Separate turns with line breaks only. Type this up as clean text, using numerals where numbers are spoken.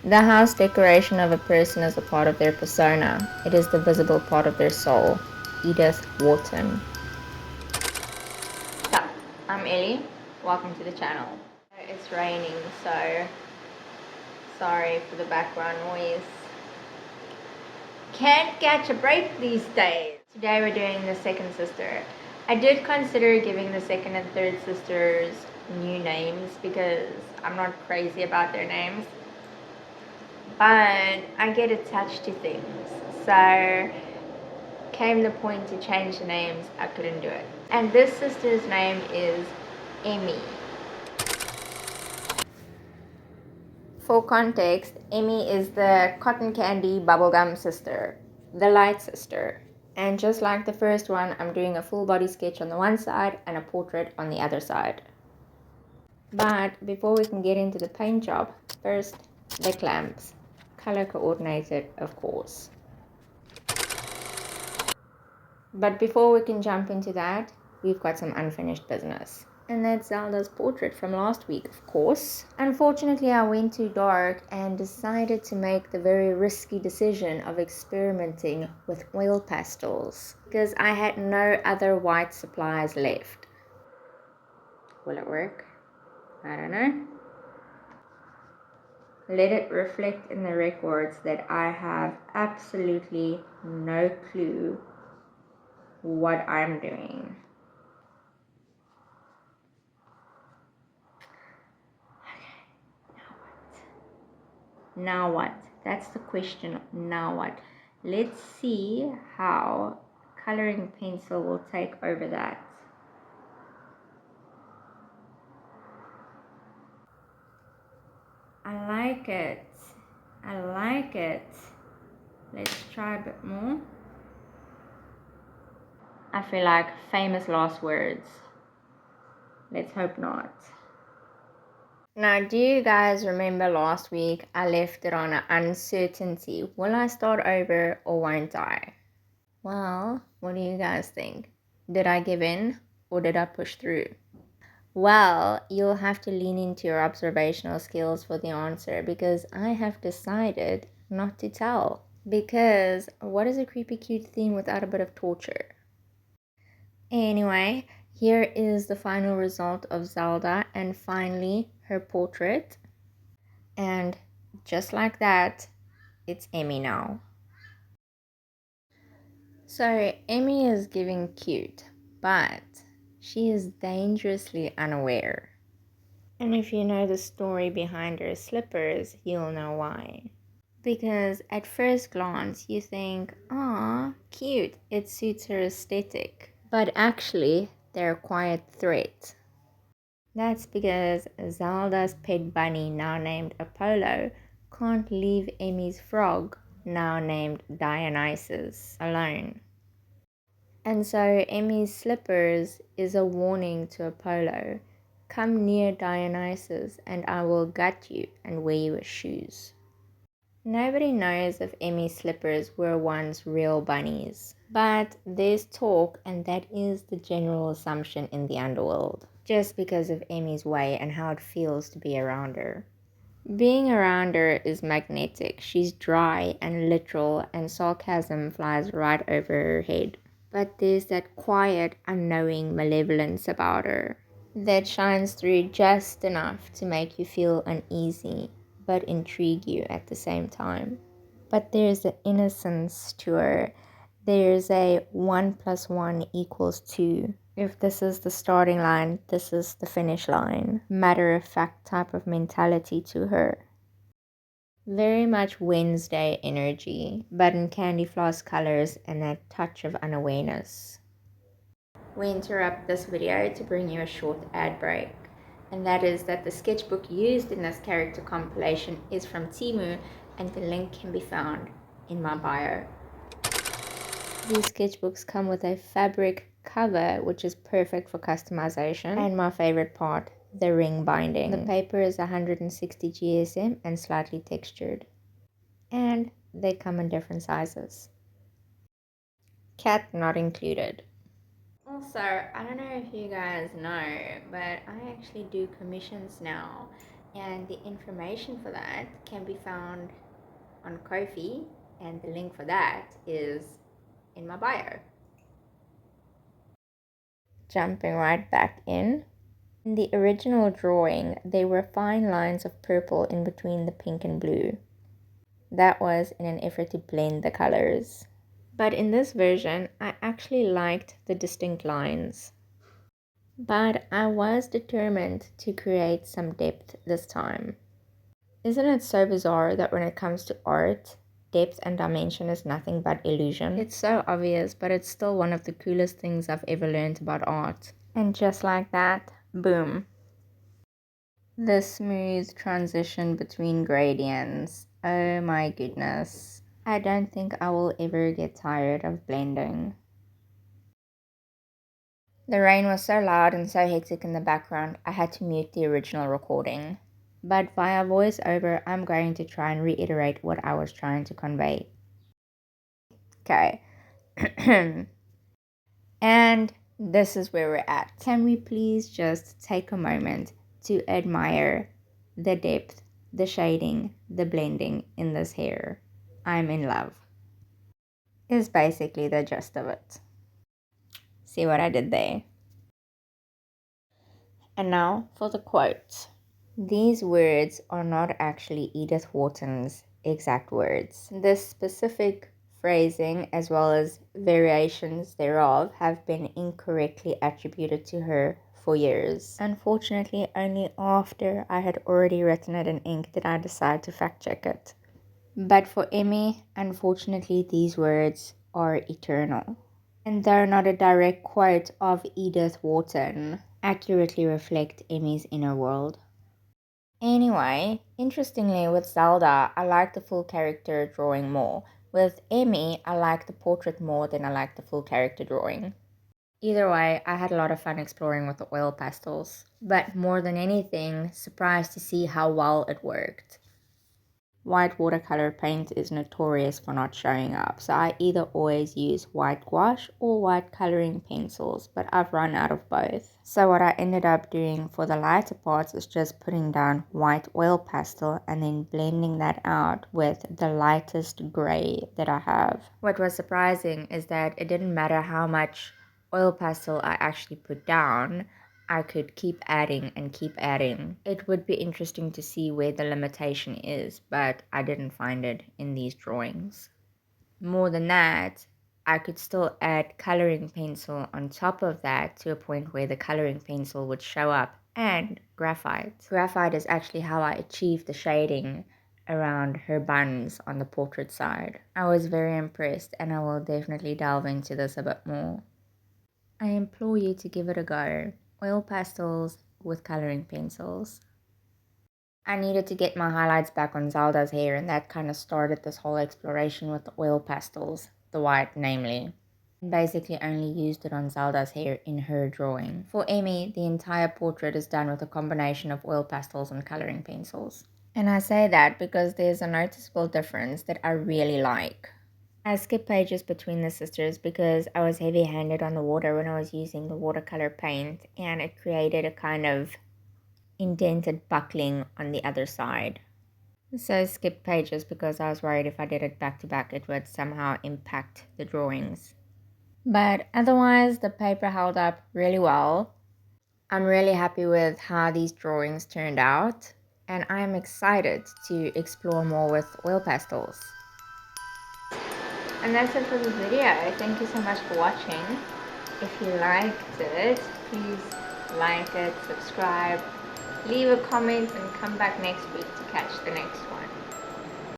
The house decoration of a person is a part of their persona. It is the visible part of their soul. Edith Wharton. So, I'm Ellie. Welcome to the channel. It's raining, so sorry for the background noise. Can't catch a break these days. Today we're doing the second sister. I did consider giving the second and third sisters new names because I'm not crazy about their names. But I get attached to things, so came the point to change the names, I couldn't do it. And this sister's name is Emmy. For context, Emmy is the cotton candy bubblegum sister, the light sister. And just like the first one, I'm doing a full body sketch on the one side and a portrait on the other side. But before we can get into the paint job, first the clamps. Color coordinated, of course. But before we can jump into that, we've got some unfinished business. And that's Zelda's portrait from last week, of course. Unfortunately, I went too dark and decided to make the very risky decision of experimenting with oil pastels because I had no other white supplies left. Will it work? I don't know. Let it reflect in the records that I have absolutely no clue what I'm doing. Now what? That's the question. Now what? Let's see how coloring pencil will take over that. I like it. I like it. Let's try a bit more. I feel like famous last words. Let's hope not. Now, do you guys remember last week I left it on an uncertainty? Will I start over or won't I? Well, what do you guys think? Did I give in or did I push through? Well, you'll have to lean into your observational skills for the answer because I have decided not to tell. Because what is a creepy cute theme without a bit of torture? Anyway, here is the final result of Zelda and finally her portrait. And just like that, it's Emmy now. So Emmy is giving cute, but she is dangerously unaware. And if you know the story behind her slippers, you'll know why. Because at first glance, you think, "Aw, cute, it suits her aesthetic." But actually, they're a quiet threat. That's because Zelda's pet bunny, now named Apollo, can't leave Emmy's frog, now named Dionysus, alone. And so Emmy's slippers is a warning to Apollo. Come near Dionysus and I will gut you and wear you as shoes. Nobody knows if Emmy's slippers were once real bunnies. But there's talk, and that is the general assumption in the underworld. Just because of Emmy's way and how it feels to be around her. Being around her is magnetic. She's dry and literal, and sarcasm flies right over her head. But there's that quiet, unknowing malevolence about her that shines through just enough to make you feel uneasy, but intrigue you at the same time. But there's an innocence to her. There's a 1 + 1 = 2. If this is the starting line, this is the finish line. Matter-of-fact type of mentality to her. Very much Wednesday energy, but in candy floss colors and a touch of unawareness. We interrupt this video to bring you a short ad break. And that is that the sketchbook used in this character compilation is from Temu, and the link can be found in my bio. These sketchbooks come with a fabric cover, which is perfect for customization. And my favorite part, the ring binding. The paper is 160 GSM and slightly textured. And they come in different sizes. Cat not included. Also, I don't know if you guys know, but I actually do commissions now. And the information for that can be found on Ko-fi, and the link for that is in my bio. Jumping right back in. In the original drawing, there were fine lines of purple in between the pink and blue. That was in an effort to blend the colors. But in this version, I actually liked the distinct lines. But I was determined to create some depth this time. Isn't it so bizarre that when it comes to art, depth and dimension is nothing but illusion? It's so obvious, but it's still one of the coolest things I've ever learned about art. And just like that, boom. The smooth transition between gradients. Oh my goodness. I don't think I will ever get tired of blending. The rain was so loud and so hectic in the background, I had to mute the original recording. But via voiceover, I'm going to try and reiterate what I was trying to convey. Okay. And this is where we're at. Can we please just take a moment to admire the depth, the shading, the blending in this hair? I'm in love. Is basically the gist of it. See what I did there? And now for the quote. These words are not actually Edith Wharton's exact words. This specific phrasing, as well as variations thereof, have been incorrectly attributed to her for years. Unfortunately, only after I had already written it in ink did I decide to fact check it. But for Emmy, unfortunately, these words are eternal. And though not a direct quote of Edith Wharton, accurately reflect Emmy's inner world. Anyway, interestingly with Zelda, I like the full character drawing more. With Emmy, I like the portrait more than I like the full character drawing. Either way, I had a lot of fun exploring with the oil pastels, but more than anything, surprised to see how well it worked. White watercolor paint is notorious for not showing up, so I either always use white gouache or white coloring pencils, but I've run out of both. So what I ended up doing for the lighter parts is just putting down white oil pastel and then blending that out with the lightest gray that I have. What was surprising is that it didn't matter how much oil pastel I actually put down, I could keep adding and keep adding. It would be interesting to see where the limitation is, but I didn't find it in these drawings. More than that, I could still add coloring pencil on top of that to a point where the coloring pencil would show up, and graphite. Graphite is actually how I achieved the shading around her buns on the portrait side. I was very impressed, and I will definitely delve into this a bit more. I implore you to give it a go. Oil pastels with coloring pencils. I needed to get my highlights back on Zelda's hair, and that kind of started this whole exploration with the oil pastels, the white namely. Basically only used it on Zelda's hair in her drawing. For Emmy, the entire portrait is done with a combination of oil pastels and coloring pencils. And I say that because there's a noticeable difference that I really like. I skipped pages between the sisters because I was heavy-handed on the water when I was using the watercolor paint, and it created a kind of indented buckling on the other side. So I skipped pages because I was worried if I did it back to back it would somehow impact the drawings. But otherwise the paper held up really well. I'm really happy with how these drawings turned out, and I'm excited to explore more with oil pastels. And that's it for this video. Thank you so much for watching. If you liked it, please like it, subscribe, leave a comment, and come back next week to catch the next one.